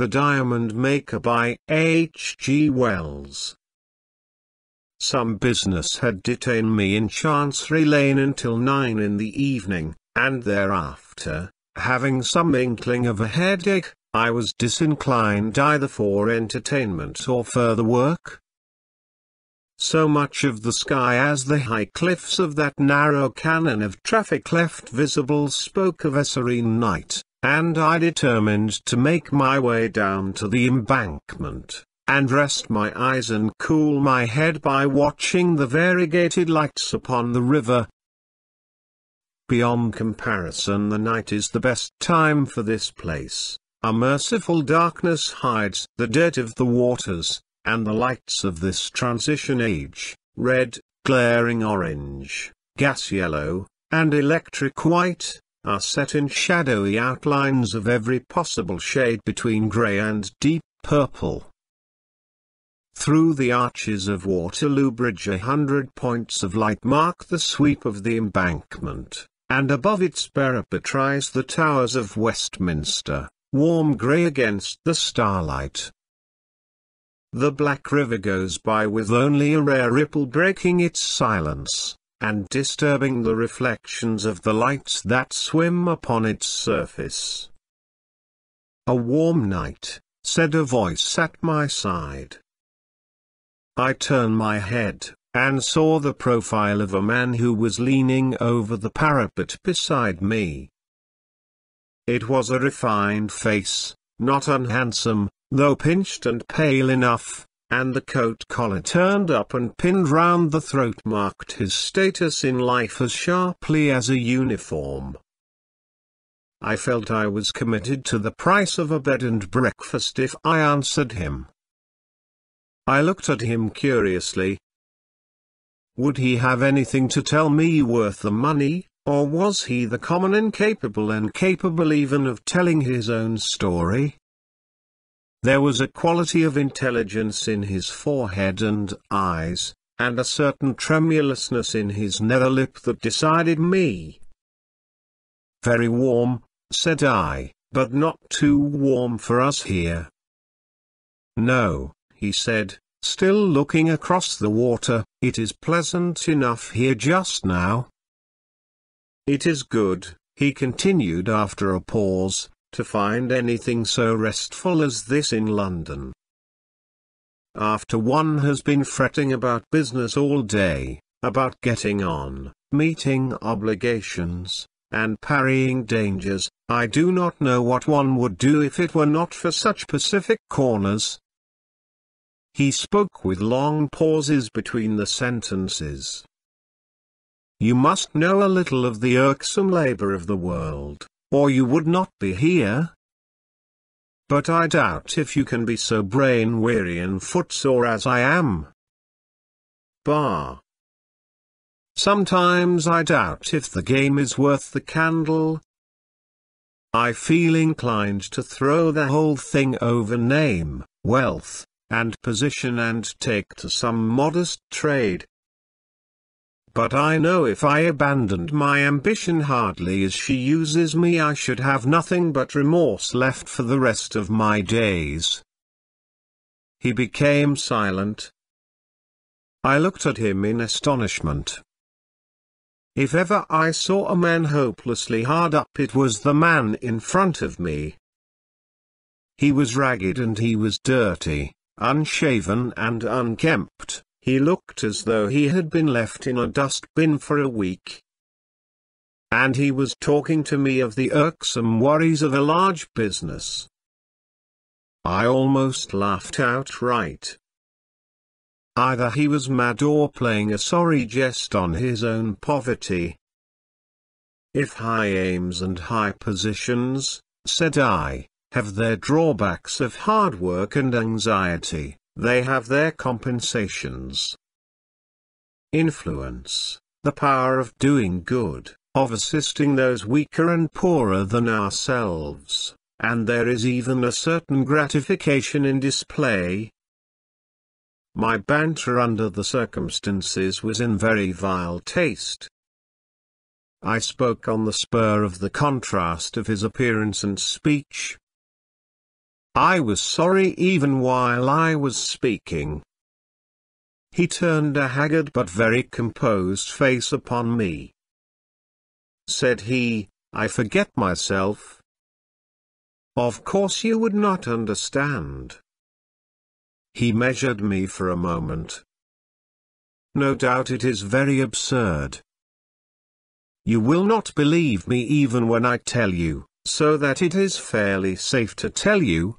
The Diamond Maker by H.G.Wells. Some business had detained me in Chancery Lane until 9 in the evening, and thereafter, having some inkling of a headache, I was disinclined either for entertainment or further work. So much of the sky as the high cliffs of that narrow canon of traffic left visible spoke of a serene night, and I determined to make my way down to the embankment, and rest my eyes and cool my head by watching the variegated lights upon the river. Beyond comparison, the night is the best time for this place. A merciful darkness hides the dirt of the waters, and the lights of this transition age, red, glaring orange, gas yellow, and electric white, are set in shadowy outlines of every possible shade between grey and deep purple. Through the arches of Waterloo Bridge 100 points of light mark the sweep of the embankment, and above its parapet rise the towers of Westminster, warm grey against the starlight. The black river goes by with only a rare ripple breaking its silence, and disturbing the reflections of the lights that swim upon its surface. "A warm night," said a voice at my side. I turned my head, and saw the profile of a man who was leaning over the parapet beside me. It was a refined face, not unhandsome, though pinched and pale enough, and the coat collar turned up and pinned round the throat marked his status in life as sharply as a uniform. I felt I was committed to the price of a bed and breakfast if I answered him. I looked at him curiously. Would he have anything to tell me worth the money, or was he the common incapable and capable even of telling his own story? There was a quality of intelligence in his forehead and eyes, and a certain tremulousness in his nether lip that decided me. "Very warm," said I, "but not too warm for us here." "No," he said, still looking across the water, "it is pleasant enough here just now." "It is good," he continued after a pause, "to find anything so restful as this in London. After one has been fretting about business all day, about getting on, meeting obligations, and parrying dangers, I do not know what one would do if it were not for such pacific corners." He spoke with long pauses between the sentences. "You must know a little of the irksome labor of the world, or you would not be here. But I doubt if you can be so brain-weary and footsore as I am. Bah! Sometimes I doubt if the game is worth the candle. I feel inclined to throw the whole thing over name, wealth, and position and take to some modest trade. But I know if I abandoned my ambition hardly as she uses me I should have nothing but remorse left for the rest of my days." He became silent. I looked at him in astonishment. If ever I saw a man hopelessly hard up it was the man in front of me. He was ragged and he was dirty, unshaven and unkempt. He looked as though he had been left in a dustbin for a week. And he was talking to me of the irksome worries of a large business. I almost laughed outright. Either he was mad or playing a sorry jest on his own poverty. "If high aims and high positions," said I, "have their drawbacks of hard work and anxiety, they have their compensations. Influence, the power of doing good, of assisting those weaker and poorer than ourselves, and there is even a certain gratification in display." My banter under the circumstances was in very vile taste. I spoke on the spur of the contrast of his appearance and speech. I was sorry even while I was speaking. He turned a haggard but very composed face upon me. Said he, "I forget myself." Of course you would not understand. He measured me for a moment. No doubt it is very absurd. You will not believe me even when I tell you, so that it is fairly safe to tell you.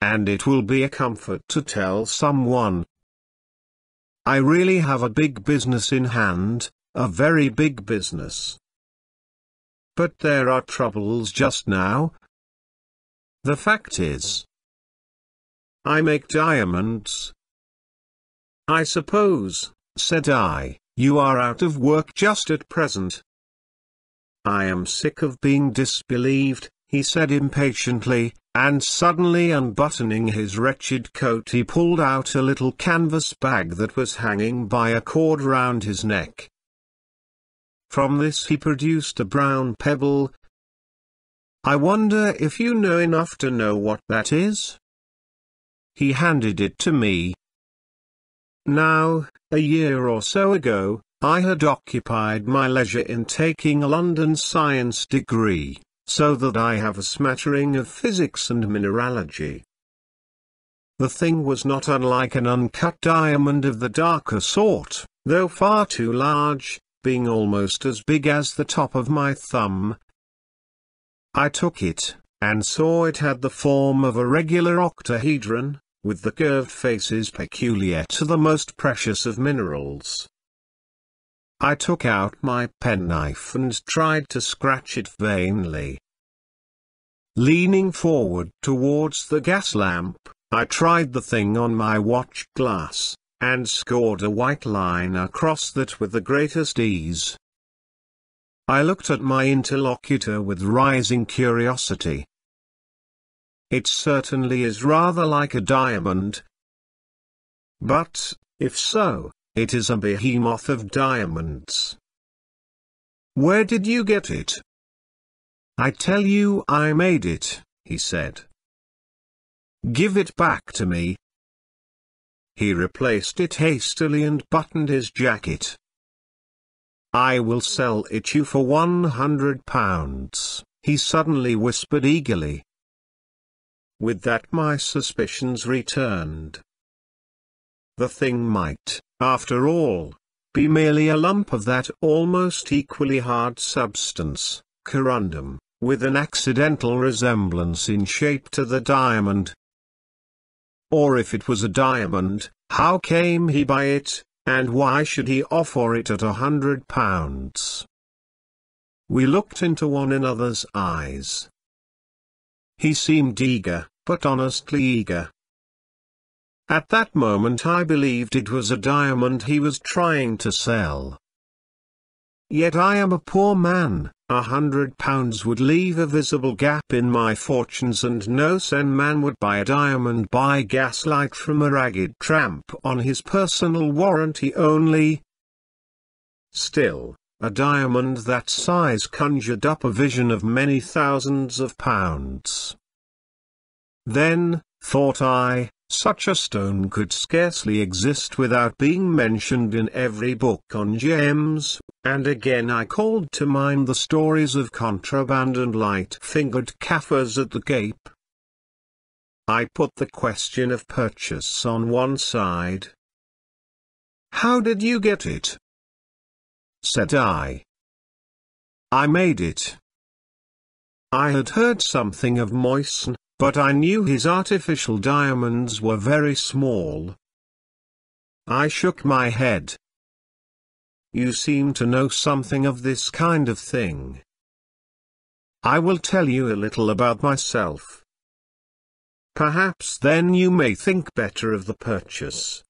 And it will be a comfort to tell someone. I really have a big business in hand, a very big business. But there are troubles just now. The fact is, I make diamonds. I suppose, said I, you are out of work just at present. I am sick of being disbelieved, he said impatiently, and suddenly unbuttoning his wretched coat he pulled out a little canvas bag that was hanging by a cord round his neck. From this he produced a brown pebble. I wonder if you know enough to know what that is? He handed it to me. Now, a year or so ago, I had occupied my leisure in taking a London science degree, so that I have a smattering of physics and mineralogy. The thing was not unlike an uncut diamond of the darker sort, though far too large, being almost as big as the top of my thumb. I took it, and saw it had the form of a regular octahedron, with the curved faces peculiar to the most precious of minerals. I took out my penknife and tried to scratch it vainly. Leaning forward towards the gas lamp, I tried the thing on my watch glass, and scored a white line across that with the greatest ease. I looked at my interlocutor with rising curiosity. It certainly is rather like a diamond. But, if so, it is a behemoth of diamonds. Where did you get it? I tell you I made it, he said. Give it back to me. He replaced it hastily and buttoned his jacket. I will sell it you for £100, he suddenly whispered eagerly. With that my suspicions returned. The thing might, after all, be merely a lump of that almost equally hard substance, corundum, with an accidental resemblance in shape to the diamond. Or if it was a diamond, how came he by it, and why should he offer it at £100? We looked into one another's eyes. He seemed eager, but honestly eager. At that moment I believed it was a diamond he was trying to sell. Yet I am a poor man, £100 would leave a visible gap in my fortunes, and no sane man would buy a diamond by gaslight from a ragged tramp on his personal warranty only. Still, a diamond that size conjured up a vision of many thousands of pounds. Then, thought I, such a stone could scarcely exist without being mentioned in every book on gems, and again I called to mind the stories of contraband and light-fingered Kaffirs at the Cape. I put the question of purchase on one side. How did you get it? Said I. I made it. I had heard something of Moissan, but I knew his artificial diamonds were very small. I shook my head. You seem to know something of this kind of thing. I will tell you a little about myself. Perhaps then you may think better of the purchase.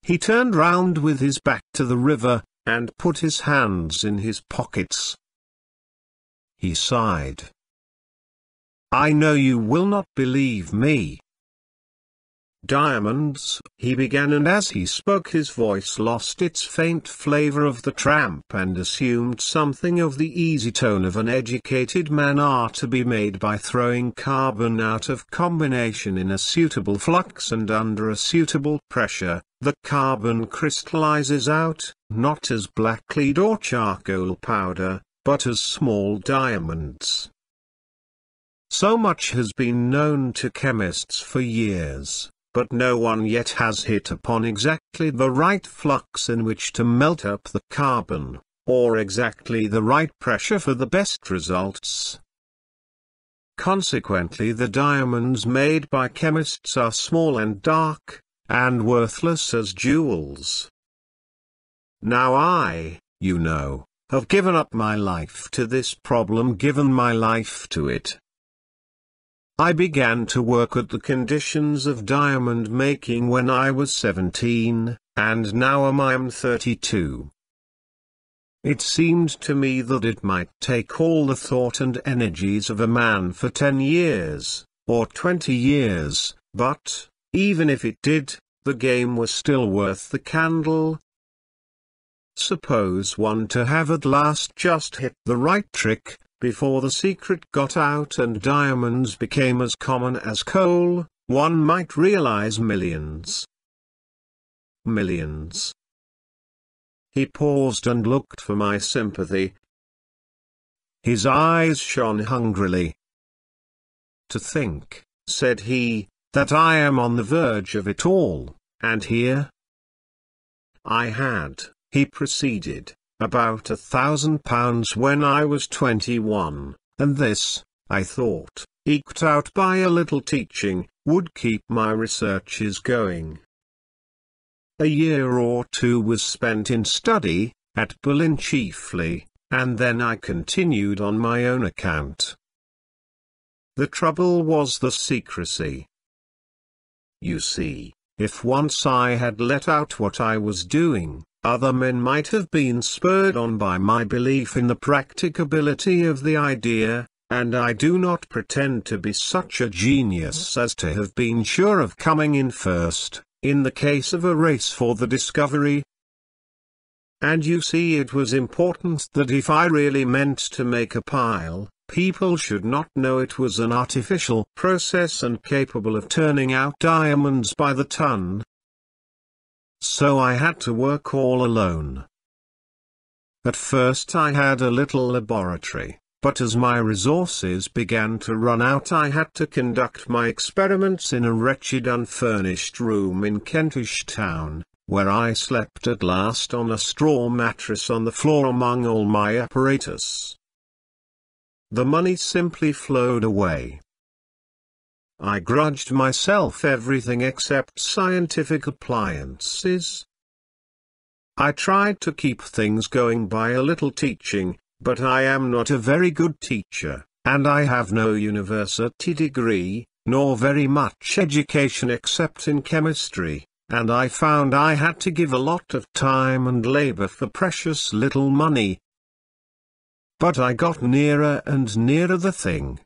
He turned round with his back to the river, and put his hands in his pockets. He sighed. I know you will not believe me. "Diamonds," he began, and as he spoke his voice lost its faint flavor of the tramp and assumed something of the easy tone of an educated man, "are to be made by throwing carbon out of combination in a suitable flux and under a suitable pressure. The carbon crystallizes out, not as black lead or charcoal powder, but as small diamonds." So much has been known to chemists for years, but no one yet has hit upon exactly the right flux in which to melt up the carbon, or exactly the right pressure for the best results. Consequently, the diamonds made by chemists are small and dark, and worthless as jewels. Now I, have given up my life to this problem, given my life to it. I began to work at the conditions of diamond making when I was 17, and now I am 32. It seemed to me that it might take all the thought and energies of a man for 10 years, or 20 years, but, even if it did, the game was still worth the candle. Suppose one to have at last just hit the right trick, before the secret got out and diamonds became as common as coal, one might realize millions. Millions. He paused and looked for my sympathy. His eyes shone hungrily. "To think," said he, "that I am on the verge of it all, and here I had," he proceeded, "about £1,000 when I was 21, and this, I thought, eked out by a little teaching, would keep my researches going." A year or two was spent in study, at Berlin chiefly, and then I continued on my own account. The trouble was the secrecy. You see, if once I had let out what I was doing, other men might have been spurred on by my belief in the practicability of the idea, and I do not pretend to be such a genius as to have been sure of coming in first, in the case of a race for the discovery. And you see, it was important that if I really meant to make a pile, people should not know it was an artificial process and capable of turning out diamonds by the ton. So I had to work all alone. At first I had a little laboratory, but as my resources began to run out I had to conduct my experiments in a wretched unfurnished room in Kentish Town, where I slept at last on a straw mattress on the floor among all my apparatus. The money simply flowed away. I grudged myself everything except scientific appliances. I tried to keep things going by a little teaching, but I am not a very good teacher, and I have no university degree, nor very much education except in chemistry, and I found I had to give a lot of time and labor for precious little money. But I got nearer and nearer the thing.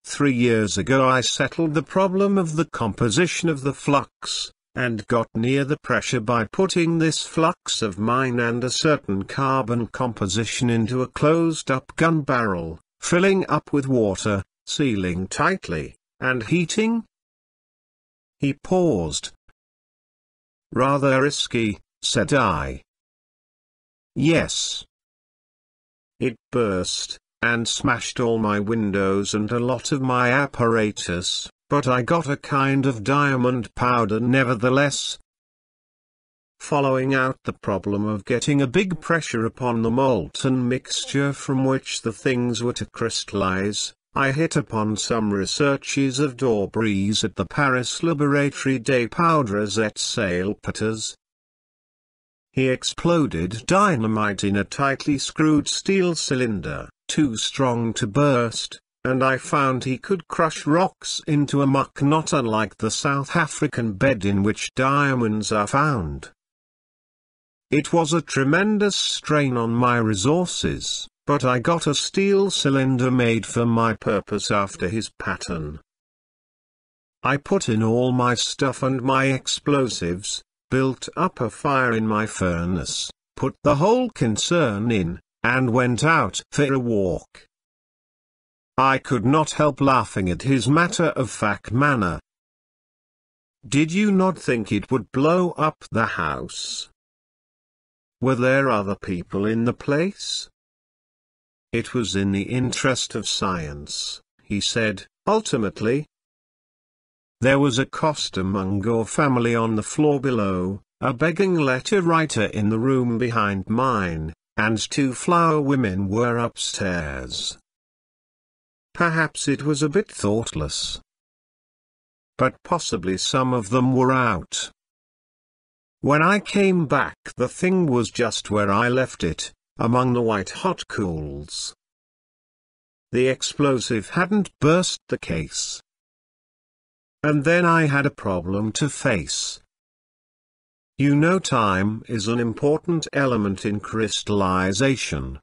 3 years ago I settled the problem of the composition of the flux, and got near the pressure by putting this flux of mine and a certain carbon composition into a closed-up gun barrel, filling up with water, sealing tightly, and heating. He paused. "Rather risky," said I. "Yes." It burst, and smashed all my windows and a lot of my apparatus, but I got a kind of diamond powder nevertheless. Following out the problem of getting a big pressure upon the molten mixture from which the things were to crystallize, I hit upon some researches of Daubry's at the Paris Laboratoire des Poudres et Salpêtres. He exploded dynamite in a tightly screwed steel cylinder, too strong to burst, and I found he could crush rocks into a muck not unlike the South African bed in which diamonds are found. It was a tremendous strain on my resources, but I got a steel cylinder made for my purpose after his pattern. I put in all my stuff and my explosives, built up a fire in my furnace, put the whole concern in, and went out for a walk. I could not help laughing at his matter-of-fact manner. Did you not think it would blow up the house? Were there other people in the place? It was in the interest of science, he said, ultimately. There was a costermonger family on the floor below, a begging letter writer in the room behind mine, and 2 flower women were upstairs. Perhaps it was a bit thoughtless. But possibly some of them were out. When I came back, the thing was just where I left it, among the white-hot coals. The explosive hadn't burst the case. And then I had a problem to face. You know, time is an important element in crystallization.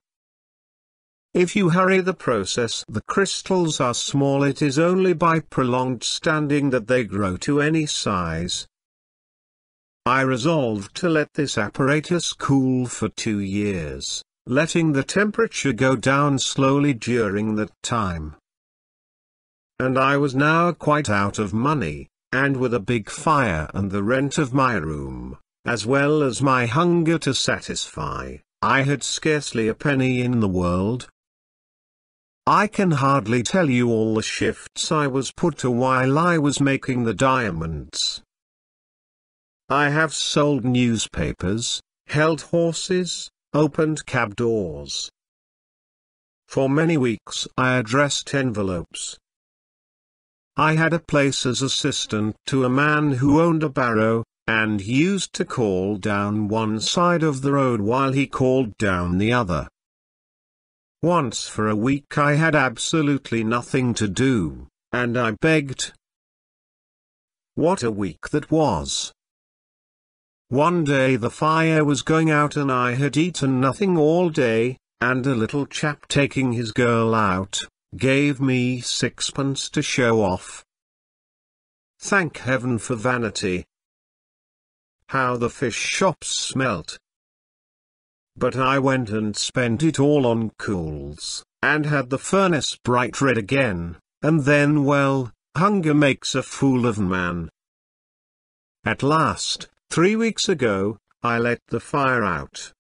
If you hurry the process, the crystals are small. It is only by prolonged standing that they grow to any size. I resolved to let this apparatus cool for 2 years, letting the temperature go down slowly during that time. And I was now quite out of money, and with a big fire and the rent of my room, as well as my hunger to satisfy, I had scarcely a penny in the world. I can hardly tell you all the shifts I was put to while I was making the diamonds. I have sold newspapers, held horses, opened cab doors. For many weeks I addressed envelopes. I had a place as assistant to a man who owned a barrow, and used to call down one side of the road while he called down the other. Once for a week I had absolutely nothing to do, and I begged. What a week that was! One day the fire was going out and I had eaten nothing all day, and a little chap taking his girl out, gave me 6pence to show off. Thank heaven for vanity. How the fish shops smelt! But I went and spent it all on cools, and had the furnace bright red again, and then, well, hunger makes a fool of man. At last, 3 weeks ago, I let the fire out.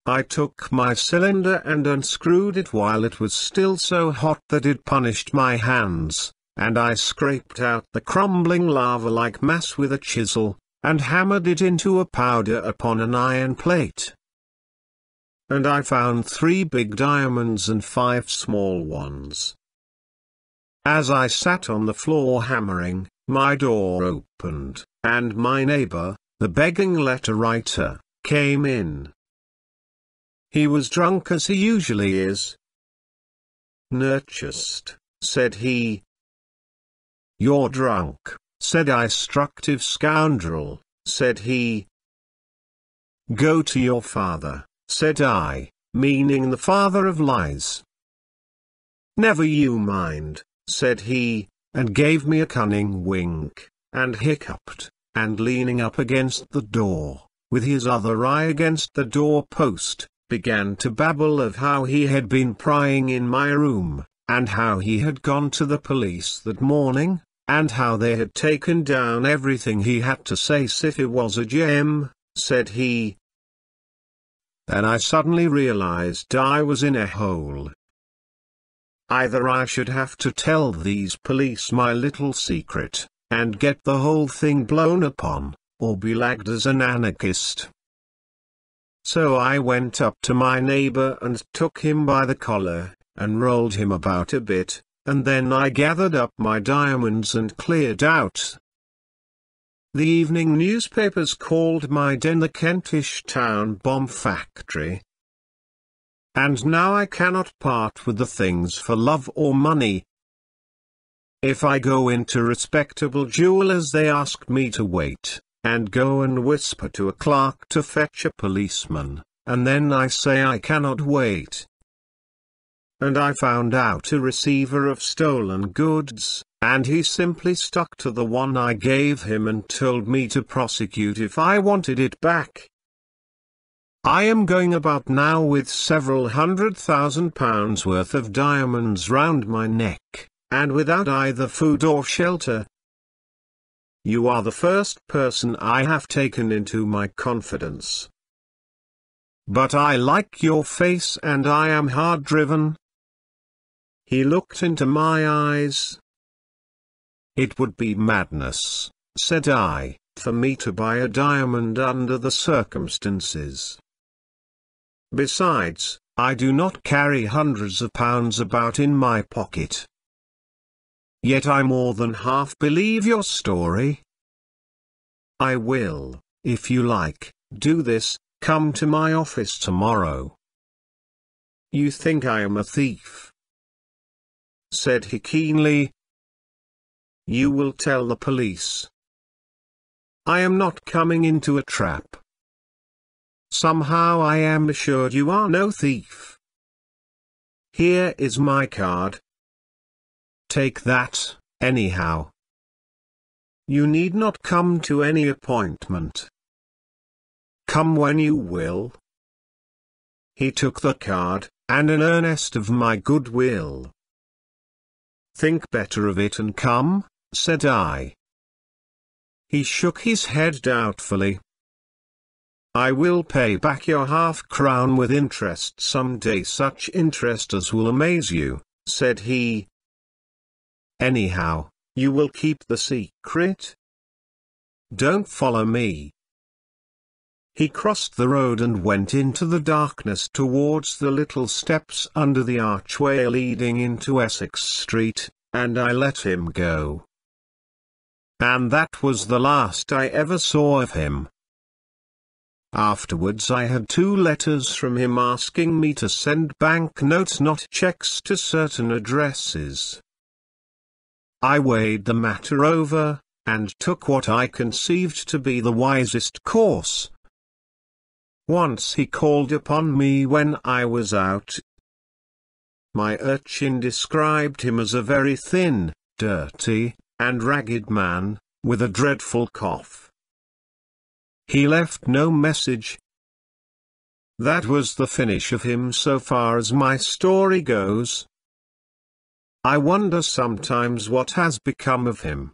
I took my cylinder and unscrewed it while it was still so hot that it punished my hands, and I scraped out the crumbling lava-like mass with a chisel, and hammered it into a powder upon an iron plate. And I found 3 big diamonds and 5 small ones. As I sat on the floor hammering, my door opened, and my neighbor, the begging letter writer, came in. He was drunk as he usually is. "Nurturist," said he. "You're drunk," said I. "Structive scoundrel," said he. "Go to your father," said I, meaning the father of lies. "Never you mind," said he, and gave me a cunning wink, and hiccuped, and leaning up against the door, with his other eye against the door post, began to babble of how he had been prying in my room, and how he had gone to the police that morning, and how they had taken down everything he had to say. "City was a gem," said he. Then I suddenly realized I was in a hole. Either I should have to tell these police my little secret, and get the whole thing blown upon, or be lagged as an anarchist. So I went up to my neighbor and took him by the collar, and rolled him about a bit, and then I gathered up my diamonds and cleared out. The evening newspapers called my den the Kentish Town Bomb Factory. And now I cannot part with the things for love or money. If I go into respectable jewelers, they ask me to wait, and go and whisper to a clerk to fetch a policeman, and then I say I cannot wait. and I found out a receiver of stolen goods, and he simply stuck to the one I gave him and told me to prosecute if I wanted it back. I am going about now with several £100,000 worth of diamonds round my neck, and without either food or shelter. You are the first person I have taken into my confidence. But I like your face and I am hard driven. He looked into my eyes. It would be madness, said I, for me to buy a diamond under the circumstances. Besides, I do not carry hundreds of pounds about in my pocket. Yet I more than half believe your story. I will, if you like, do this, come to my office tomorrow. You think I am a thief? Said he keenly. You will tell the police. I am not coming into a trap. Somehow I am assured you are no thief. Here is my card. Take that, anyhow. You need not come to any appointment. Come when you will. He took the card, and in earnest of my goodwill. Think better of it and come, said I. He shook his head doubtfully. I will pay back your half-crown with interest some day, such interest as will amaze you, said he. Anyhow, you will keep the secret? Don't follow me. He crossed the road and went into the darkness towards the little steps under the archway leading into Essex Street, and I let him go. And that was the last I ever saw of him. Afterwards I had 2 letters from him asking me to send bank notes, not checks, to certain addresses. I weighed the matter over, and took what I conceived to be the wisest course. Once he called upon me when I was out. My urchin described him as a very thin, dirty, and ragged man, with a dreadful cough. He left no message. That was the finish of him so far as my story goes. I wonder sometimes what has become of him.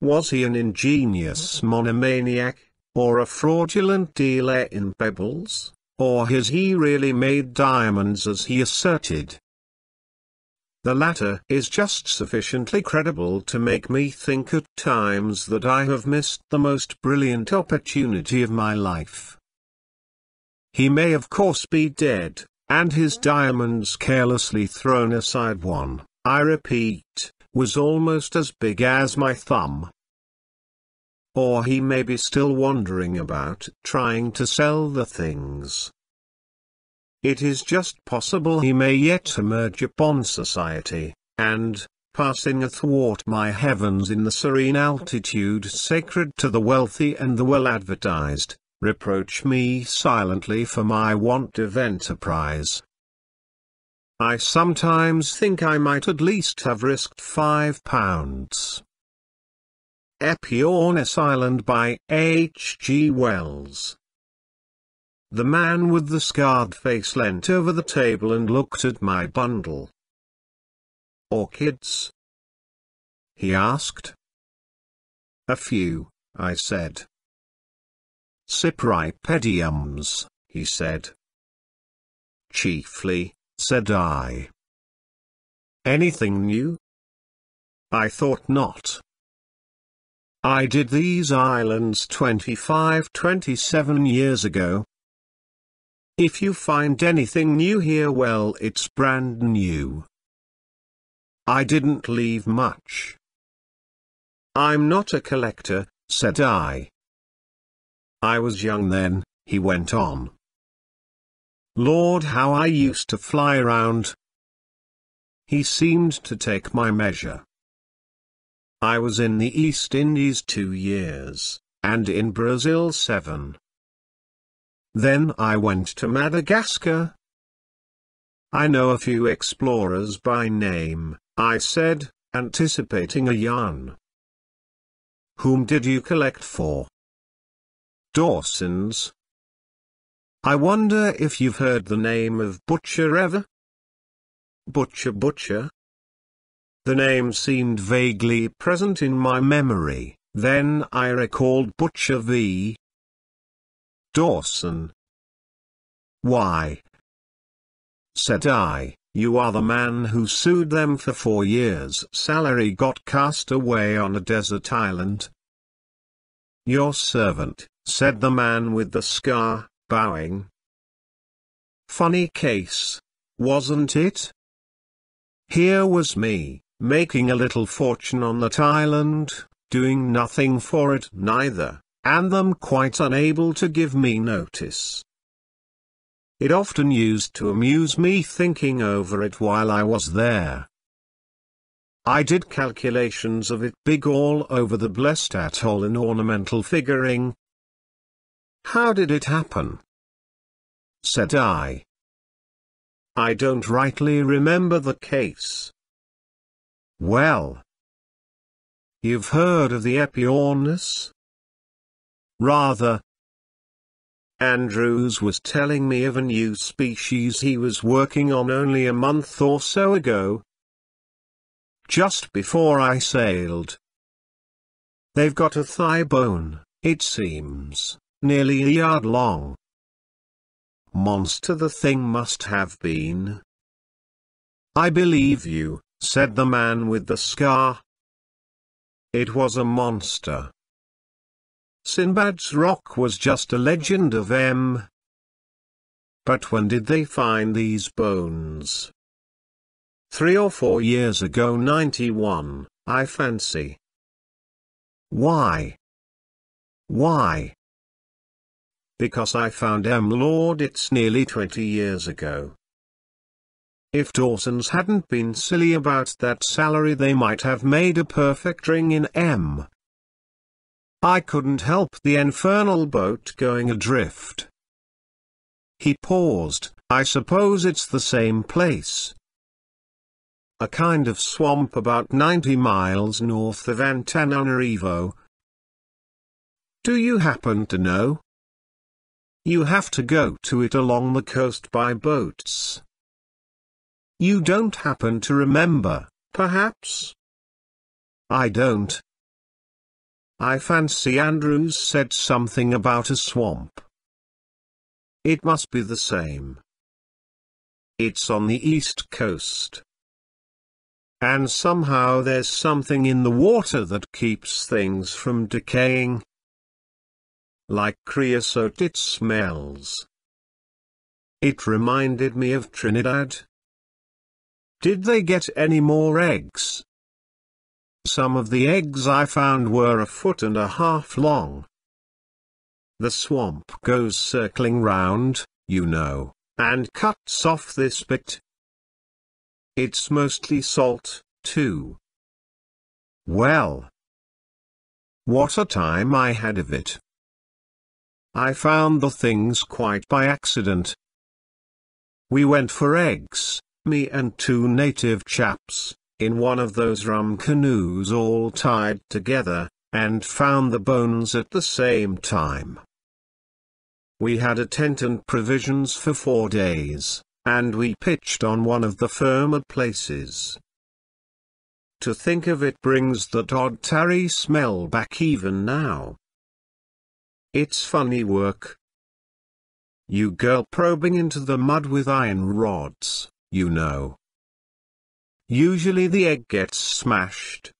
Was he an ingenious monomaniac, or a fraudulent dealer in pebbles, or has he really made diamonds as he asserted? The latter is just sufficiently credible to make me think at times that I have missed the most brilliant opportunity of my life. He may of course be dead, and his diamonds carelessly thrown aside. One, I repeat, was almost as big as my thumb. Or he may be still wandering about trying to sell the things. It is just possible he may yet emerge upon society, and, passing athwart my heavens in the serene altitude sacred to the wealthy and the well-advertised, reproach me silently for my want of enterprise. I sometimes think I might at least have risked £5. Epiornis Island by H.G.Wells. The man with the scarred face leant over the table and looked at my bundle. Orchids? He asked. A few, I said. Cypripediums, he said. Chiefly, said I. Anything new? I thought not. I did these islands 27 years ago. If you find anything new here, well, it's brand new. I didn't leave much. I'm not a collector, said I. I was young then, he went on. Lord, how I used to fly around. He seemed to take my measure. I was in the East Indies 2 years, and in Brazil 7. Then I went to Madagascar. I know a few explorers by name, I said, anticipating a yarn. Whom did you collect for? Dawson's. I wonder if you've heard the name of Butcher ever? Butcher? The name seemed vaguely present in my memory, then I recalled Butcher v. Dawson. Why? Said I, you are the man who sued them for 4 years' salary, got cast away on a desert island. Your servant, said the man with the scar, bowing. Funny case, wasn't it? Here was me, making a little fortune on that island, doing nothing for it neither, and them quite unable to give me notice. It often used to amuse me thinking over it while I was there. I did calculations of it big all over the blessed atoll in ornamental figuring. How did it happen? Said I. I don't rightly remember the case. Well. You've heard of the Epiornis? Rather. Andrews was telling me of a new species he was working on only a month or so ago. Just before I sailed. They've got a thigh bone, it seems, nearly a yard long. Monster the thing must have been. I believe you, said the man with the scar. It was a monster. Sinbad's rock was just a legend of M. But when did they find these bones? 3 or 4 years ago, 91, I fancy. Why? Why? Because I found M. Lord, it's nearly 20 years ago. If Dawson's hadn't been silly about that salary, they might have made a perfect ring in M. I couldn't help the infernal boat going adrift. He paused. I suppose it's the same place. A kind of swamp about 90 miles north of Antananarivo. Do you happen to know? You have to go to it along the coast by boats. You don't happen to remember, perhaps? I don't. I fancy Andrews said something about a swamp. It must be the same. It's on the east coast. And somehow there's something in the water that keeps things from decaying. Like creosote it smells. It reminded me of Trinidad. Did they get any more eggs? Some of the eggs I found were 1.5 feet long. The swamp goes circling round, you know, and cuts off this bit. It's mostly salt, too. Well. What a time I had of it. I found the things quite by accident. We went for eggs, me and 2 native chaps, in one of those rum canoes all tied together, and found the bones at the same time. We had a tent and provisions for 4 days, and we pitched on one of the firmer places. To think of it brings that odd tarry smell back even now. It's funny work. You girl probing into the mud with iron rods, you know. Usually the egg gets smashed.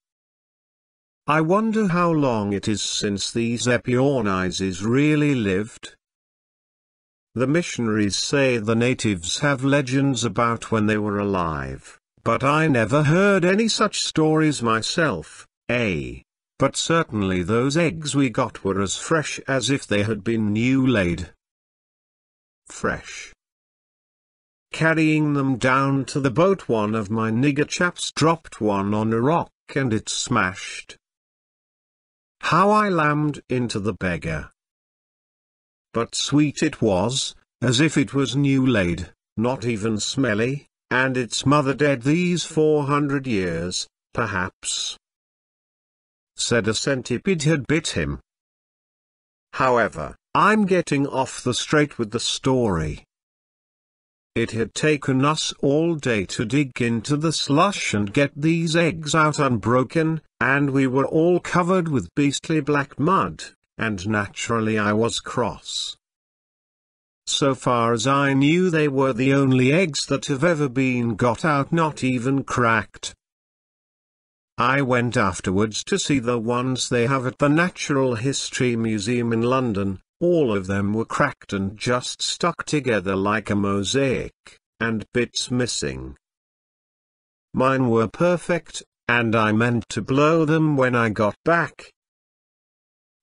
I wonder how long it is since these Epiornises really lived. The missionaries say the natives have legends about when they were alive, but I never heard any such stories myself, but certainly those eggs we got were as fresh as if they had been new laid. Fresh. Carrying them down to the boat, one of my nigger chaps dropped one on a rock and it smashed. How I lammed into the beggar. But sweet it was, as if it was new laid. not even smelly, and its mother dead these 400 years, perhaps. Said a centipede had bit him. However, I'm getting off the straight with the story. It had taken us all day to dig into the slush and get these eggs out unbroken, and we were all covered with beastly black mud, and naturally I was cross. So far as I knew, they were the only eggs that have ever been got out, not even cracked. I went afterwards to see the ones they have at the Natural History Museum in London. All of them were cracked and just stuck together like a mosaic, and bits missing. Mine were perfect, and I meant to blow them when I got back.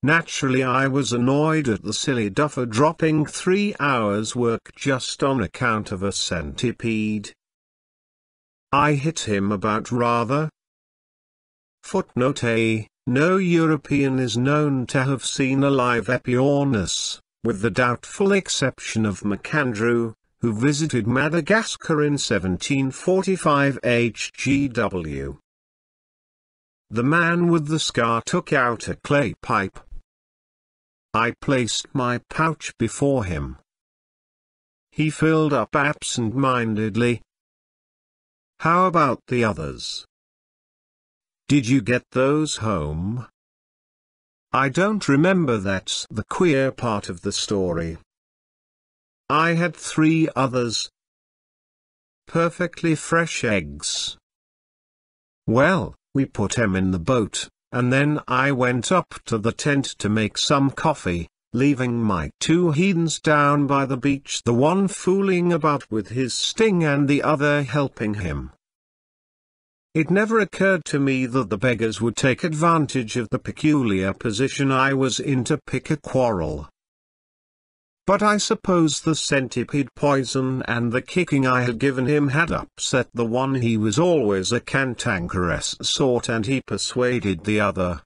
Naturally I was annoyed at the silly duffer dropping 3 hours' work just on account of a centipede. I hit him about rather. Footnote A: no European is known to have seen a live Epiornis, with the doubtful exception of MacAndrew, who visited Madagascar in 1745. H.G.W. The man with the scar took out a clay pipe. I placed my pouch before him. He filled up absent-mindedly. How about the others? Did you get those home? I don't remember. That's the queer part of the story. I had 3 others. Perfectly fresh eggs. Well, we put 'em in the boat, and then I went up to the tent to make some coffee, leaving my 2 heathens down by the beach, the one fooling about with his sting and the other helping him. It never occurred to me that the beggars would take advantage of the peculiar position I was in to pick a quarrel. But I suppose the centipede poison and the kicking I had given him had upset the one. He was always a cantankerous sort, and he persuaded the other.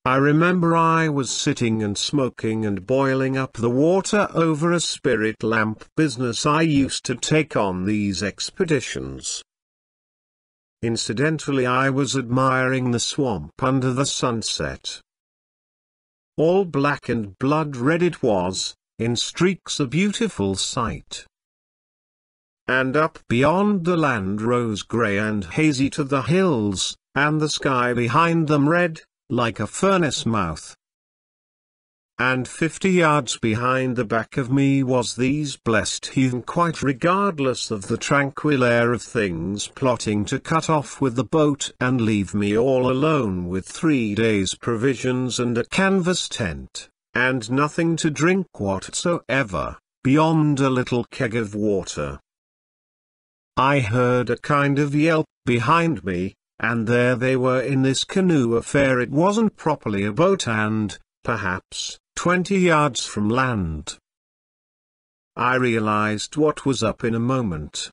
I remember I was sitting and smoking and boiling up the water over a spirit lamp business I used to take on these expeditions. Incidentally, I was admiring the swamp under the sunset. All black and blood red it was, in streaks, a beautiful sight. And up beyond the land rose grey and hazy to the hills, and the sky behind them red, like a furnace mouth. And 50 yards behind the back of me was these blessed heathen, quite regardless of the tranquil air of things, plotting to cut off with the boat and leave me all alone with 3 days' provisions and a canvas tent, and nothing to drink whatsoever, beyond a little keg of water. I heard a kind of yelp behind me, and there they were in this canoe affair. It wasn't properly a boat, and, perhaps, 20 yards from land. I realized what was up in a moment.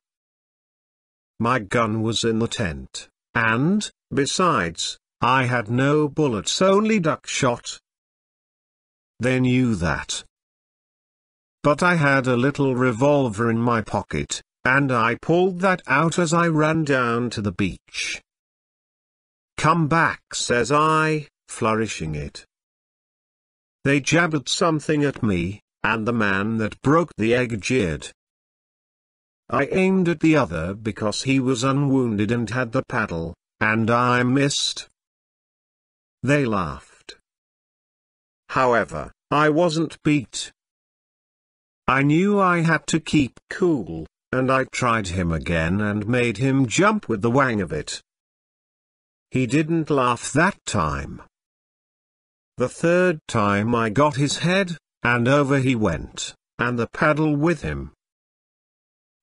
My gun was in the tent, and, besides, I had no bullets, only duck shot. They knew that. But I had a little revolver in my pocket, and I pulled that out as I ran down to the beach. "Come back," says I, flourishing it. They jabbered something at me, and the man that broke the egg jeered. I aimed at the other because he was unwounded and had the paddle, and I missed. They laughed. However, I wasn't beat. I knew I had to keep cool, and I tried him again and made him jump with the wang of it. He didn't laugh that time. The 3rd time I got his head, and over he went, and the paddle with him.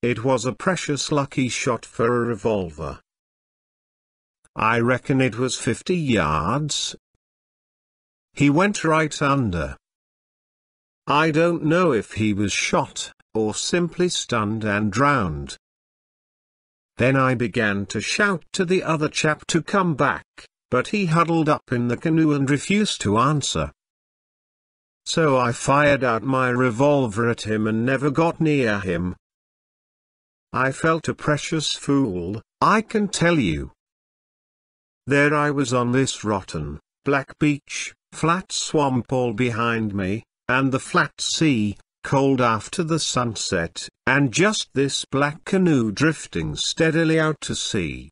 It was a precious lucky shot for a revolver. I reckon it was 50 yards. He went right under. I don't know if he was shot, or simply stunned and drowned. Then I began to shout to the other chap to come back, but he huddled up in the canoe and refused to answer. So I fired out my revolver at him and never got near him. I felt a precious fool, I can tell you. There I was on this rotten, black beach, flat swamp all behind me, and the flat sea, cold after the sunset, and just this black canoe drifting steadily out to sea.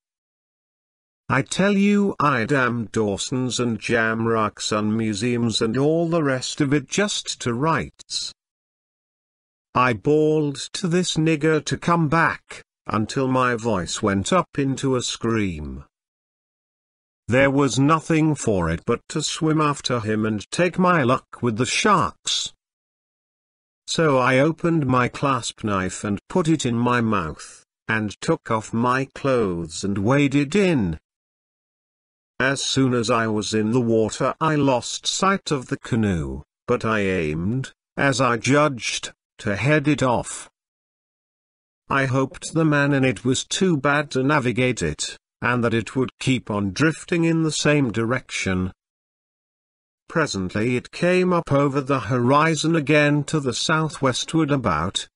I tell you, I damned Dawson's and Jamrocks and museums and all the rest of it just to rights. I bawled to this nigger to come back, until my voice went up into a scream. There was nothing for it but to swim after him and take my luck with the sharks. So I opened my clasp knife and put it in my mouth, and took off my clothes and waded in. As soon as I was in the water I lost sight of the canoe, but I aimed, as I judged, to head it off. I hoped the man in it was too bad to navigate it, and that it would keep on drifting in the same direction. Presently it came up over the horizon again to the southwestward about.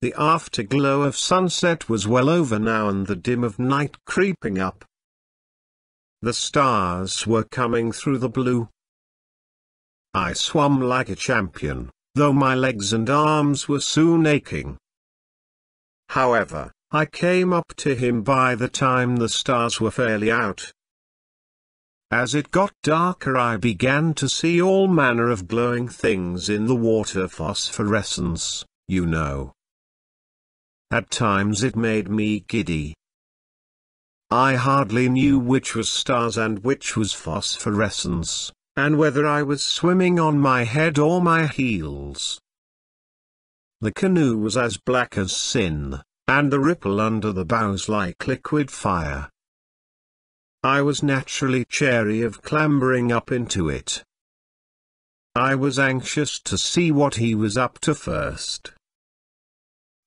The afterglow of sunset was well over now and the dim of night creeping up. The stars were coming through the blue. I swam like a champion, though my legs and arms were soon aching. However, I came up to him by the time the stars were fairly out. As it got darker I began to see all manner of glowing things in the water, phosphorescence, you know. At times it made me giddy. I hardly knew which was stars and which was phosphorescence, and whether I was swimming on my head or my heels. The canoe was as black as sin, and the ripple under the bows like liquid fire. I was naturally chary of clambering up into it. I was anxious to see what he was up to first.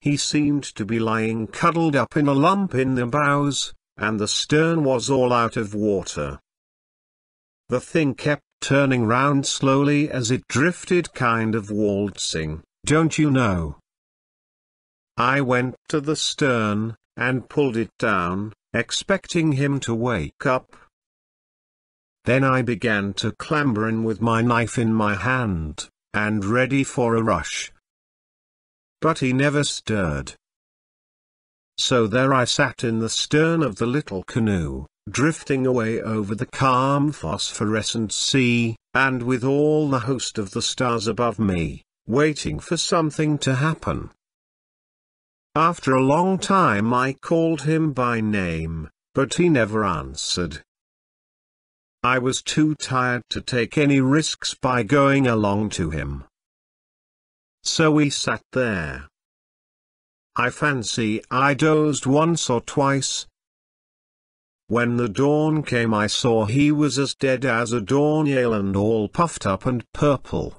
He seemed to be lying cuddled up in a lump in the bows, and the stern was all out of water. The thing kept turning round slowly as it drifted, kind of waltzing, don't you know. I went to the stern, and pulled it down, expecting him to wake up. Then I began to clamber in with my knife in my hand, and ready for a rush. But he never stirred. So there I sat in the stern of the little canoe, drifting away over the calm phosphorescent sea, and with all the host of the stars above me, waiting for something to happen. After a long time I called him by name, but he never answered. I was too tired to take any risks by going along to him. So we sat there. I fancy I dozed once or twice. When the dawn came I saw he was as dead as a doornail and all puffed up and purple.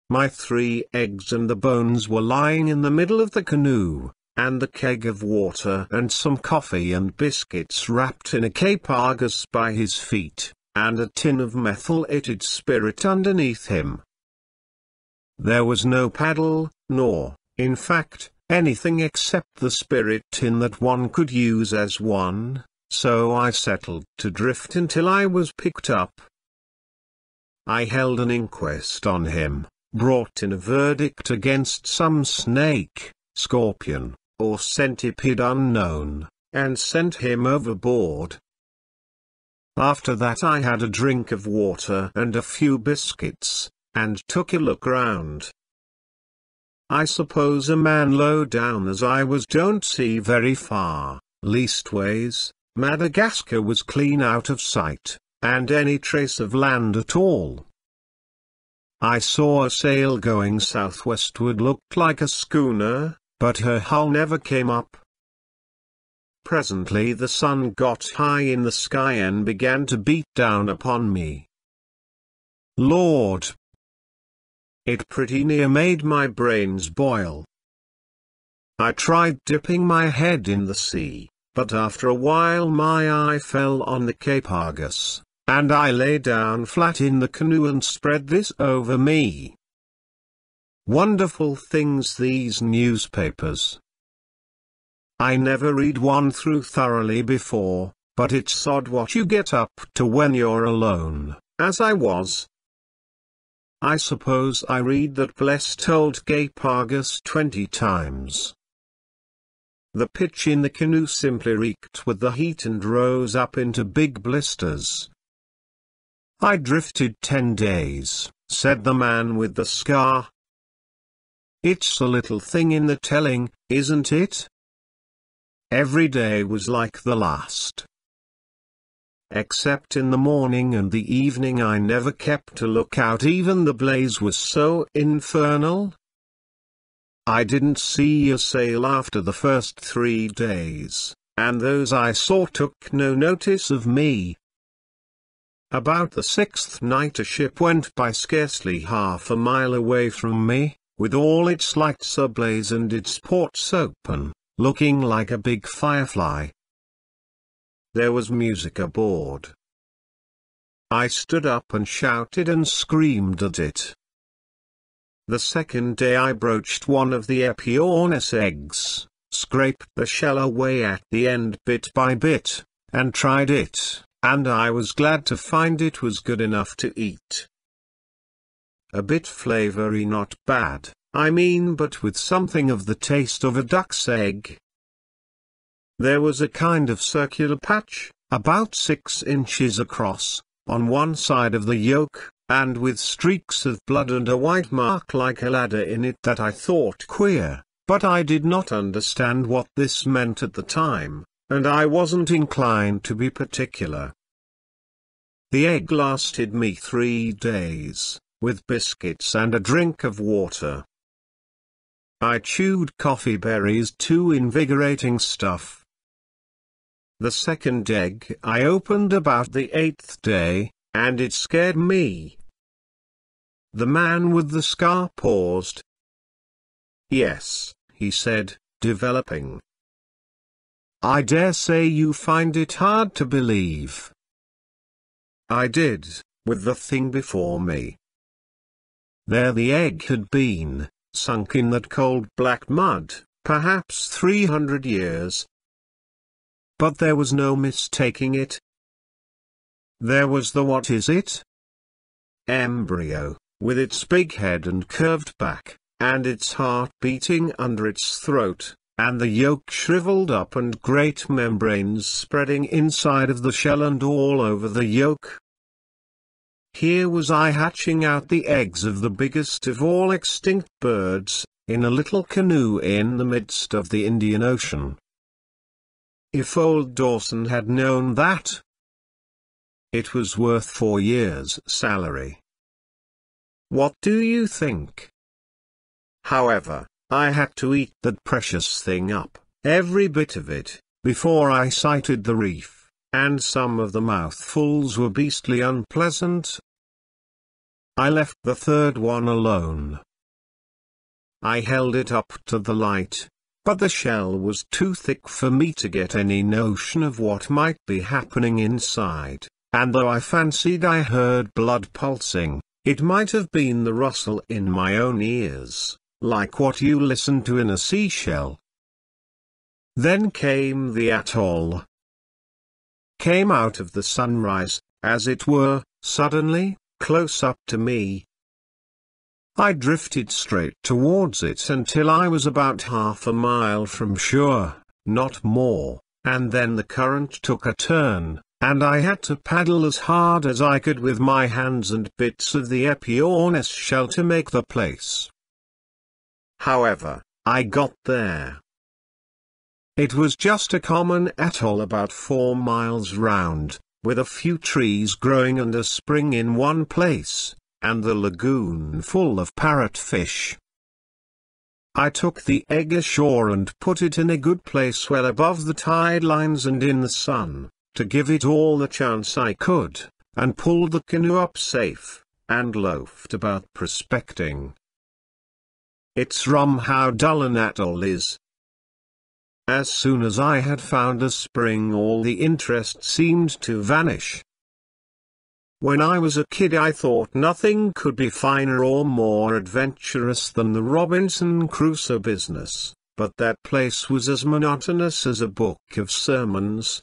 My 3 eggs and the bones were lying in the middle of the canoe, and the keg of water and some coffee and biscuits wrapped in a Cape Argus by his feet, and a tin of methylated spirit underneath him. There was no paddle, nor, in fact, anything except the spirit tin that one could use as one, so I settled to drift until I was picked up. I held an inquest on him, brought in a verdict against some snake, scorpion, or centipede unknown, and sent him overboard. After that I had a drink of water and a few biscuits, and took a look round. I suppose a man low down as I was don't see very far, leastways, Madagascar was clean out of sight, and any trace of land at all. I saw a sail going southwestward, looked like a schooner, but her hull never came up. Presently the sun got high in the sky and began to beat down upon me. Lord! It pretty near made my brains boil. I tried dipping my head in the sea, but after a while my eye fell on the Cape Argus, and I lay down flat in the canoe and spread this over me. Wonderful things these newspapers, I never read one through thoroughly before, but it's odd what you get up to when you're alone, as I was. I suppose I read that blessed old Gapagus 20 times. The pitch in the canoe simply reeked with the heat and rose up into big blisters. I drifted 10 days, said the man with the scar. It's a little thing in the telling, isn't it? Every day was like the last. Except in the morning and the evening I never kept a lookout, even the blaze was so infernal. I didn't see a sail after the first 3 days, and those I saw took no notice of me. About the 6th night a ship went by scarcely half a mile away from me, with all its lights ablaze and its ports open, looking like a big firefly. There was music aboard. I stood up and shouted and screamed at it. The second day I broached one of the Epiornis eggs, scraped the shell away at the end bit by bit, and tried it, and I was glad to find it was good enough to eat. A bit flavory, not bad, I mean, but with something of the taste of a duck's egg. There was a kind of circular patch, about 6 inches across, on one side of the yolk, and with streaks of blood and a white mark like a ladder in it that I thought queer, but I did not understand what this meant at the time, and I wasn't inclined to be particular. The egg lasted me 3 days, with biscuits and a drink of water. I chewed coffee berries too, invigorating stuff. The second egg I opened about the 8th day, and it scared me. The man with the scar paused. Yes, he said, developing. I dare say you find it hard to believe. I did, with the thing before me. There the egg had been, sunk in that cold black mud, perhaps 300 years. But there was no mistaking it. There was the what is it? Embryo, with its big head and curved back, and its heart beating under its throat, and the yolk shriveled up and great membranes spreading inside of the shell and all over the yolk. Here was I hatching out the eggs of the biggest of all extinct birds, in a little canoe in the midst of the Indian Ocean. If old Dawson had known that, it was worth 4 years' salary. What do you think? However, I had to eat that precious thing up, every bit of it, before I sighted the reef, and some of the mouthfuls were beastly unpleasant. I left the third one alone. I held it up to the light, but the shell was too thick for me to get any notion of what might be happening inside, and though I fancied I heard blood pulsing, it might have been the rustle in my own ears, like what you listen to in a seashell. Then came the atoll. Came out of the sunrise, as it were, suddenly, close up to me. I drifted straight towards it until I was about half a mile from shore, not more, and then the current took a turn, and I had to paddle as hard as I could with my hands and bits of the Epiornis shell to make the place. However, I got there. It was just a common atoll about 4 miles round, with a few trees growing and a spring in one place, and the lagoon full of parrotfish. I took the egg ashore and put it in a good place well above the tide lines and in the sun, to give it all the chance I could, and pulled the canoe up safe, and loafed about prospecting. It's rum how dull an atoll is. As soon as I had found a spring all the interest seemed to vanish. When I was a kid I thought nothing could be finer or more adventurous than the Robinson Crusoe business, but that place was as monotonous as a book of sermons.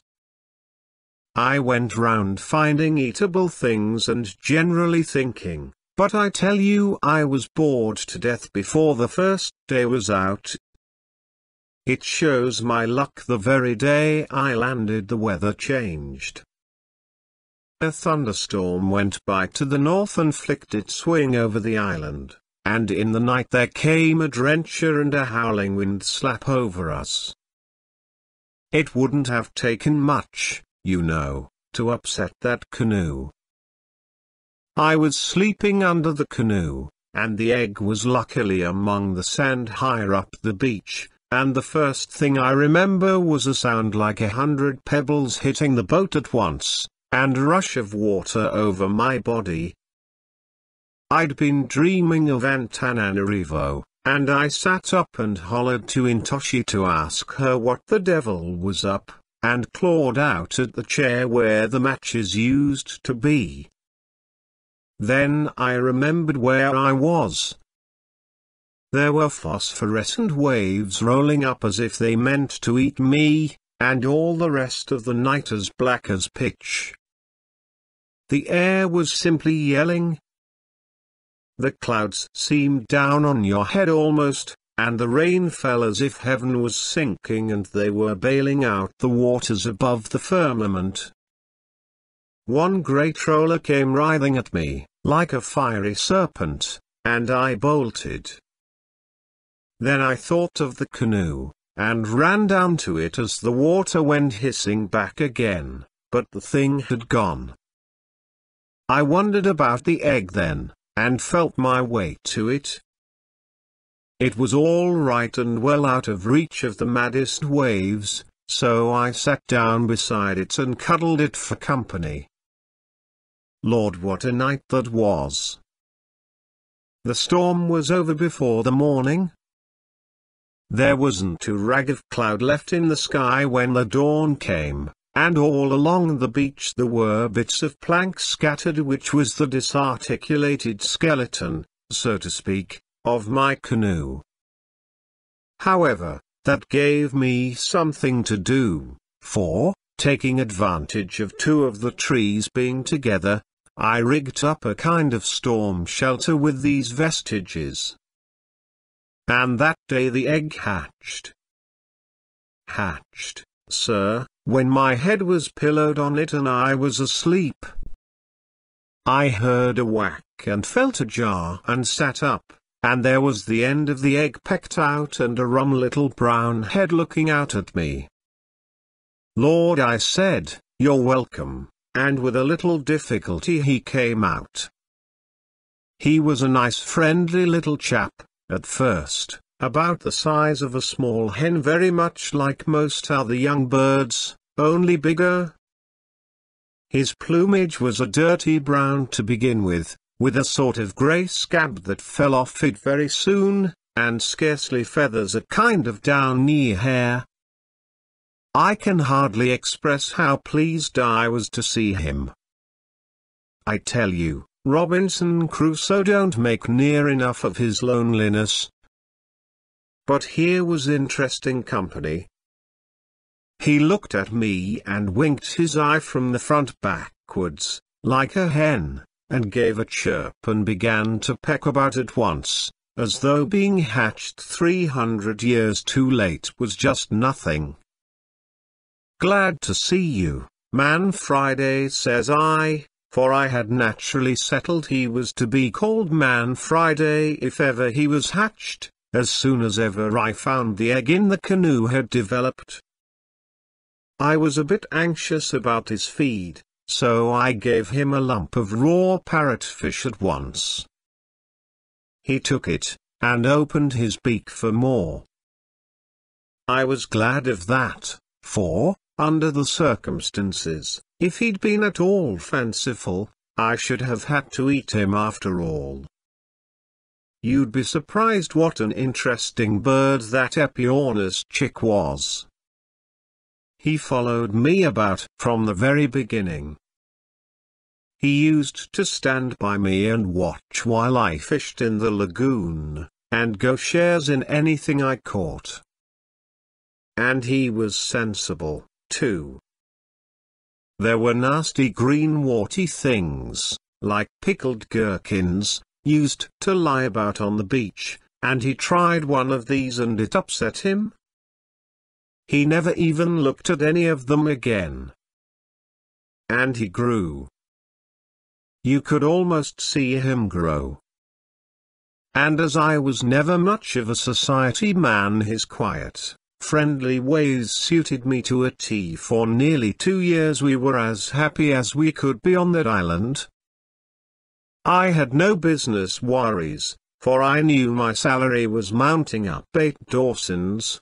I went round finding eatable things and generally thinking, but I tell you I was bored to death before the first day was out. It shows my luck the very day I landed the weather changed. A thunderstorm went by to the north and flicked its wing over the island, and in the night there came a drencher and a howling wind slap over us. It wouldn't have taken much, you know, to upset that canoe. I was sleeping under the canoe, and the egg was luckily among the sand higher up the beach, and the first thing I remember was a sound like 100 pebbles hitting the boat at once, and a rush of water over my body. I'd been dreaming of Antananarivo, and I sat up and hollered to Intoshi to ask her what the devil was up, and clawed out at the chair where the matches used to be. Then I remembered where I was. There were phosphorescent waves rolling up as if they meant to eat me, and all the rest of the night as black as pitch. The air was simply yelling. The clouds seemed down on your head almost, and the rain fell as if heaven was sinking and they were bailing out the waters above the firmament. One great roller came writhing at me, like a fiery serpent, and I bolted. Then I thought of the canoe, and ran down to it as the water went hissing back again, but the thing had gone. I wondered about the egg then, and felt my way to it. It was all right and well out of reach of the maddest waves, so I sat down beside it and cuddled it for company. Lord, what a night that was! The storm was over before the morning. There wasn't a rag of cloud left in the sky when the dawn came, and all along the beach there were bits of plank scattered, which was the disarticulated skeleton, so to speak, of my canoe. However, that gave me something to do, for, taking advantage of two of the trees being together, I rigged up a kind of storm shelter with these vestiges. And that day the egg hatched. Hatched, sir, when my head was pillowed on it and I was asleep. I heard a whack and felt a jar and sat up, and there was the end of the egg pecked out and a rum little brown head looking out at me. Lord, I said, you're welcome, and with a little difficulty he came out. He was a nice friendly little chap, at first, about the size of a small hen, very much like most other young birds, only bigger. His plumage was a dirty brown to begin with a sort of grey scab that fell off it very soon, and scarcely feathers, a kind of down-knee hair. I can hardly express how pleased I was to see him. I tell you, Robinson Crusoe don't make near enough of his loneliness. But here was interesting company. He looked at me and winked his eye from the front backwards, like a hen, and gave a chirp and began to peck about at once, as though being hatched 300 years too late was just nothing. Glad to see you, Man Friday, says I, for I had naturally settled he was to be called Man Friday if ever he was hatched, as soon as ever I found the egg in the canoe had developed. I was a bit anxious about his feed, so I gave him a lump of raw parrotfish at once. He took it, and opened his beak for more. I was glad of that, for, under the circumstances, if he'd been at all fanciful, I should have had to eat him after all. You'd be surprised what an interesting bird that Epiornis chick was. He followed me about from the very beginning. He used to stand by me and watch while I fished in the lagoon, and go shares in anything I caught. and he was sensible, too. There were nasty green warty things, like pickled gherkins, used to lie about on the beach, and he tried one of these and it upset him. He never even looked at any of them again. And he grew. You could almost see him grow. And as I was never much of a society man, his quiet, friendly ways suited me to a T. For nearly 2 years we were as happy as we could be on that island. I had no business worries, for I knew my salary was mounting up 8 Dawsons.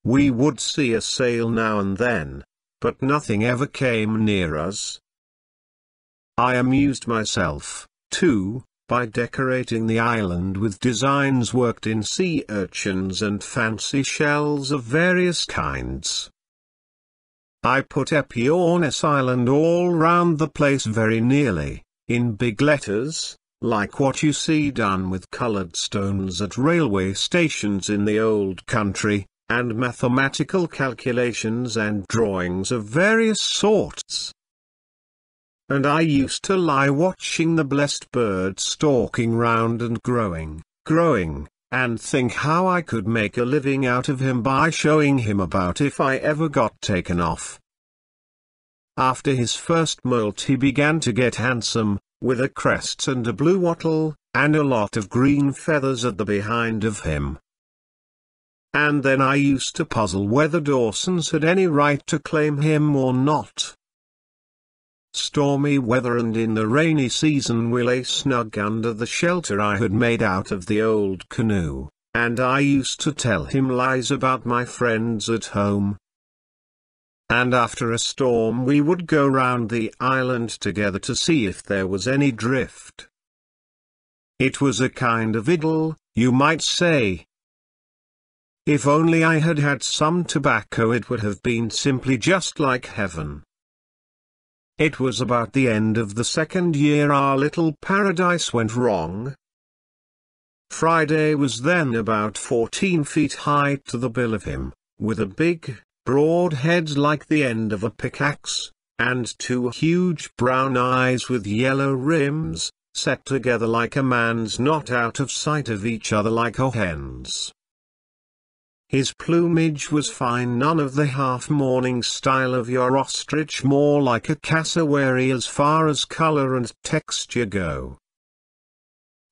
We would see a sail now and then, but nothing ever came near us. I amused myself, too, by decorating the island with designs worked in sea urchins and fancy shells of various kinds. I put Epiornis Island all round the place very nearly, in big letters, like what you see done with coloured stones at railway stations in the old country, and mathematical calculations and drawings of various sorts. And I used to lie watching the blessed bird stalking round and growing, and think how I could make a living out of him by showing him about if I ever got taken off. After his first moult he began to get handsome, with a crest and a blue wattle, and a lot of green feathers at the behind of him. And then I used to puzzle whether Dawsons had any right to claim him or not. Stormy weather and in the rainy season we lay snug under the shelter I had made out of the old canoe, and I used to tell him lies about my friends at home. And after a storm we would go round the island together to see if there was any drift. It was a kind of idyll, you might say. If only I had had some tobacco it would have been simply just like heaven. It was about the end of the 2nd year our little paradise went wrong. Friday was then about 14 feet high to the bill of him, with a big, broad head like the end of a pickaxe, and 2 huge brown eyes with yellow rims, set together like a man's not out of sight of each other like a hen's. His plumage was fine, none of the half-mourning style of your ostrich, more like a cassowary as far as colour and texture go.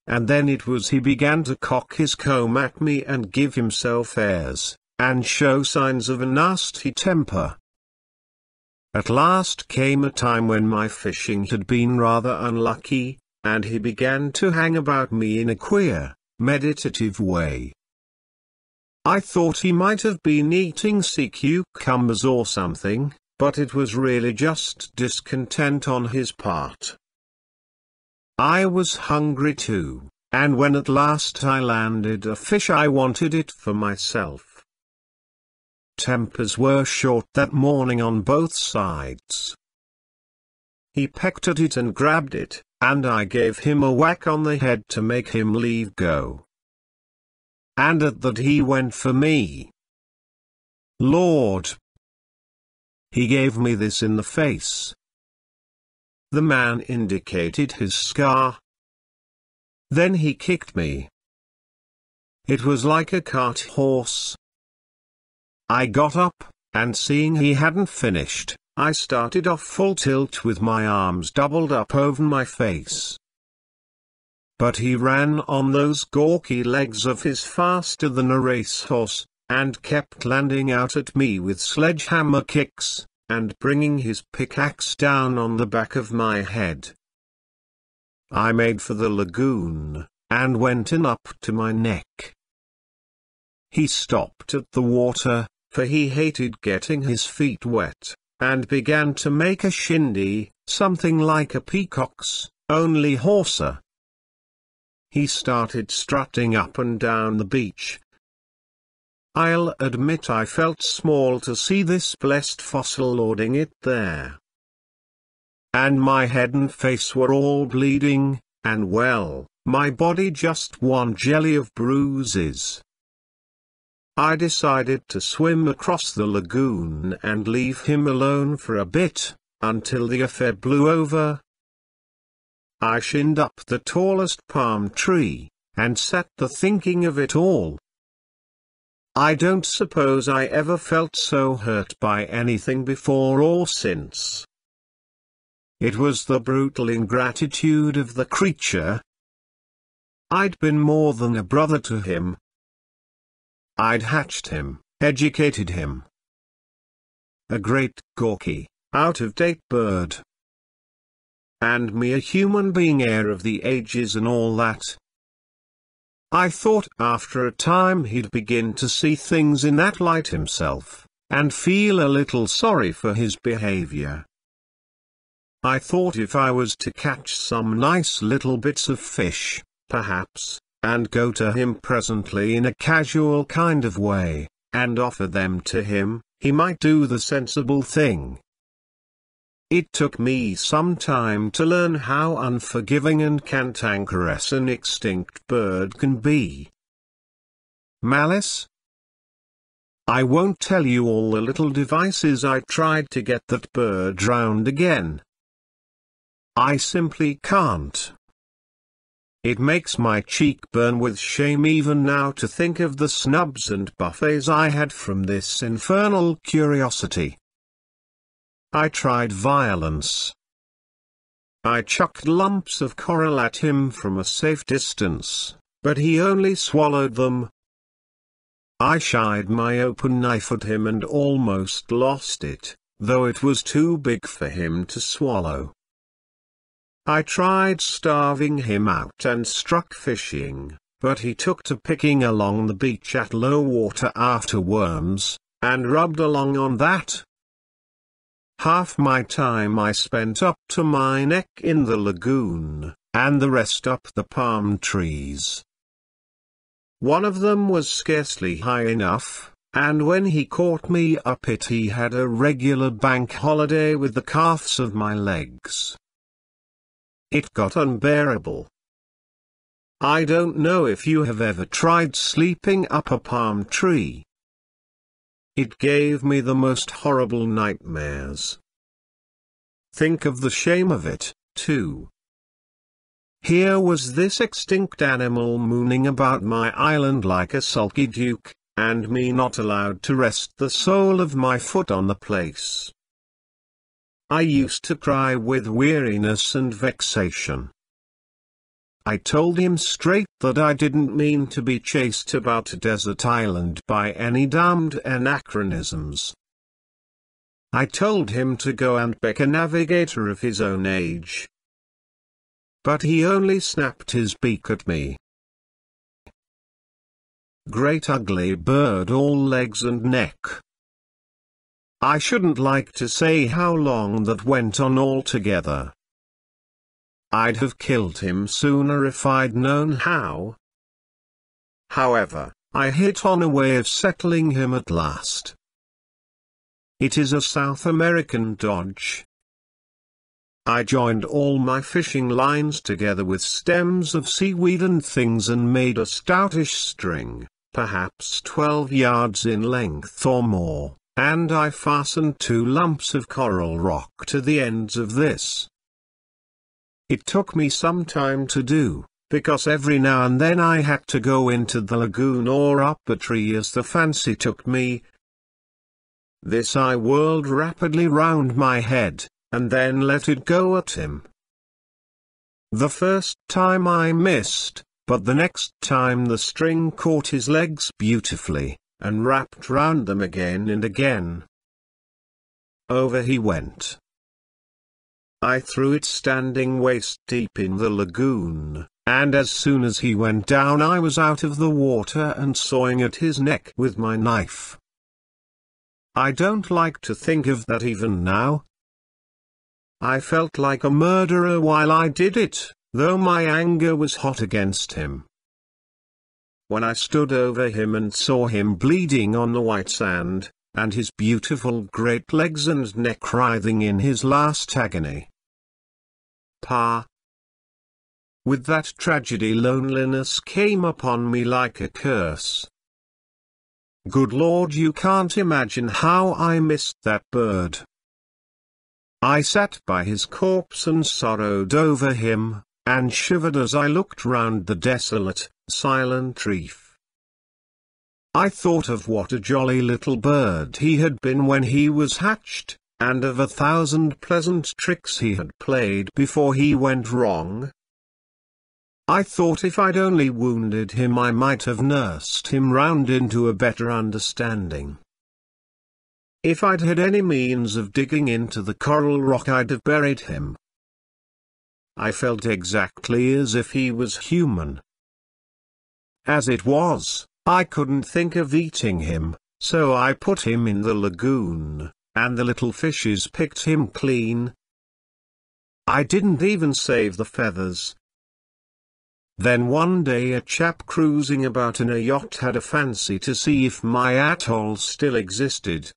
And then it was he began to cock his comb at me and give himself airs, and show signs of a nasty temper. At last came a time when my fishing had been rather unlucky, and he began to hang about me in a queer, meditative way. I thought he might have been eating sea cucumbers or something, but it was really just discontent on his part. I was hungry too, and when at last I landed a fish I wanted it for myself. Tempers were short that morning on both sides. He pecked at it and grabbed it, and I gave him a whack on the head to make him leave go. And at that he went for me. Lord! He gave me this in the face. The man indicated his scar. Then he kicked me. It was like a cart horse. I got up, and seeing he hadn't finished, I started off full tilt with my arms doubled up over my face. But he ran on those gawky legs of his faster than a racehorse, and kept landing out at me with sledgehammer kicks, and bringing his pickaxe down on the back of my head. I made for the lagoon, and went in up to my neck. He stopped at the water, for he hated getting his feet wet, and began to make a shindy, something like a peacock's, only hoarser. He started strutting up and down the beach. I'll admit I felt small to see this blessed fossil lording it there. And my head and face were all bleeding, and well, my body just one jelly of bruises. I decided to swim across the lagoon and leave him alone for a bit, until the affair blew over. I shinned up the tallest palm tree, and sat there thinking of it all. I don't suppose I ever felt so hurt by anything before or since. It was the brutal ingratitude of the creature. I'd been more than a brother to him. I'd hatched him, educated him. A great, gawky, out-of-date bird. And me a human being, heir of the ages and all that. I thought after a time he'd begin to see things in that light himself, and feel a little sorry for his behavior. I thought if I was to catch some nice little bits of fish, perhaps, and go to him presently in a casual kind of way, and offer them to him, he might do the sensible thing. It took me some time to learn how unforgiving and cantankerous an extinct bird can be. Malice? I won't tell you all the little devices I tried to get that bird drowned again. I simply can't. It makes my cheek burn with shame even now to think of the snubs and buffets I had from this infernal curiosity. I tried violence. I chucked lumps of coral at him from a safe distance, but he only swallowed them. I shied my open knife at him and almost lost it, though it was too big for him to swallow. I tried starving him out and struck fishing, but he took to picking along the beach at low water after worms, and rubbed along on that. Half my time I spent up to my neck in the lagoon, and the rest up the palm trees. One of them was scarcely high enough, and when he caught me up it he had a regular bank holiday with the calves of my legs. It got unbearable. I don't know if you have ever tried sleeping up a palm tree. It gave me the most horrible nightmares. Think of the shame of it, too. Here was this extinct animal mooning about my island like a sulky duke, and me not allowed to rest the sole of my foot on the place. I used to cry with weariness and vexation. I told him straight that I didn't mean to be chased about a desert island by any damned anachronisms. I told him to go and pick a navigator of his own age. But he only snapped his beak at me. Great ugly bird, all legs and neck. I shouldn't like to say how long that went on altogether. I'd have killed him sooner if I'd known how. However, I hit on a way of settling him at last. It is a South American dodge. I joined all my fishing lines together with stems of seaweed and things and made a stoutish string, perhaps 12 yards in length or more. And I fastened 2 lumps of coral rock to the ends of this. It took me some time to do, because every now and then I had to go into the lagoon or up a tree as the fancy took me. This I whirled rapidly round my head, and then let it go at him. The first time I missed, but the next time the string caught his legs beautifully, and wrapped round them again and again. Over he went. I threw it standing waist deep in the lagoon, and as soon as he went down I was out of the water and sawing at his neck with my knife. I don't like to think of that even now. I felt like a murderer while I did it, though my anger was hot against him. When I stood over him and saw him bleeding on the white sand, and his beautiful great legs and neck writhing in his last agony. Pa! With that tragedy loneliness came upon me like a curse. Good Lord, you can't imagine how I missed that bird. I sat by his corpse and sorrowed over him, and shivered as I looked round the desolate, silent reef. I thought of what a jolly little bird he had been when he was hatched, and of 1,000 pleasant tricks he had played before he went wrong. I thought if I'd only wounded him I might have nursed him round into a better understanding. If I'd had any means of digging into the coral rock I'd have buried him. I felt exactly as if he was human. As it was, I couldn't think of eating him, so I put him in the lagoon, and the little fishes picked him clean. I didn't even save the feathers. Then one day a chap cruising about in a yacht had a fancy to see if my atoll still existed.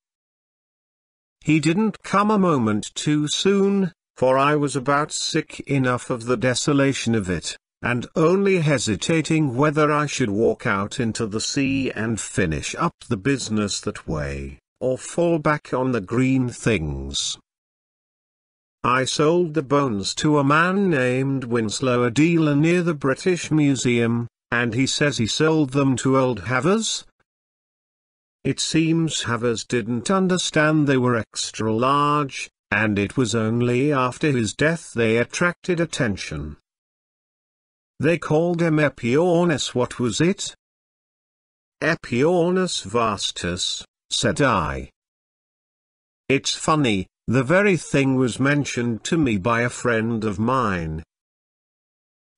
He didn't come a moment too soon, for I was about sick enough of the desolation of it, and only hesitating whether I should walk out into the sea and finish up the business that way, or fall back on the green things. I sold the bones to a man named Winslow, a dealer near the British Museum, and he says he sold them to old Havers. It seems Havers didn't understand they were extra large, and it was only after his death they attracted attention. They called him Epiornis. What was it? Epiornis vastus, said I. It's funny, the very thing was mentioned to me by a friend of mine.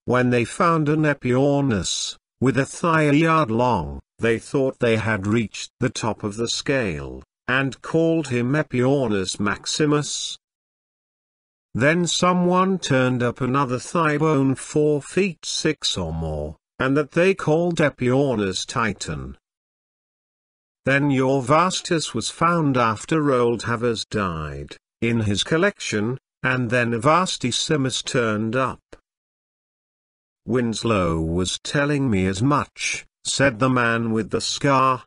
When they found an Epiornis, with a thigh a yard long, they thought they had reached the top of the scale, and called him Epiornis maximus. Then someone turned up another thigh bone 4 feet 6 or more, and that they called Epiornis titan. Then your vastus was found after old Havers died, in his collection, and then Vastissimus turned up. Winslow was telling me as much, said the man with the scar.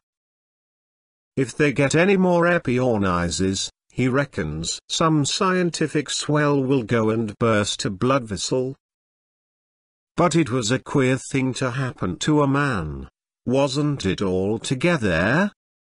If they get any more Epiornises, he reckons some scientific swell will go and burst a blood vessel. But it was a queer thing to happen to a man, wasn't it altogether?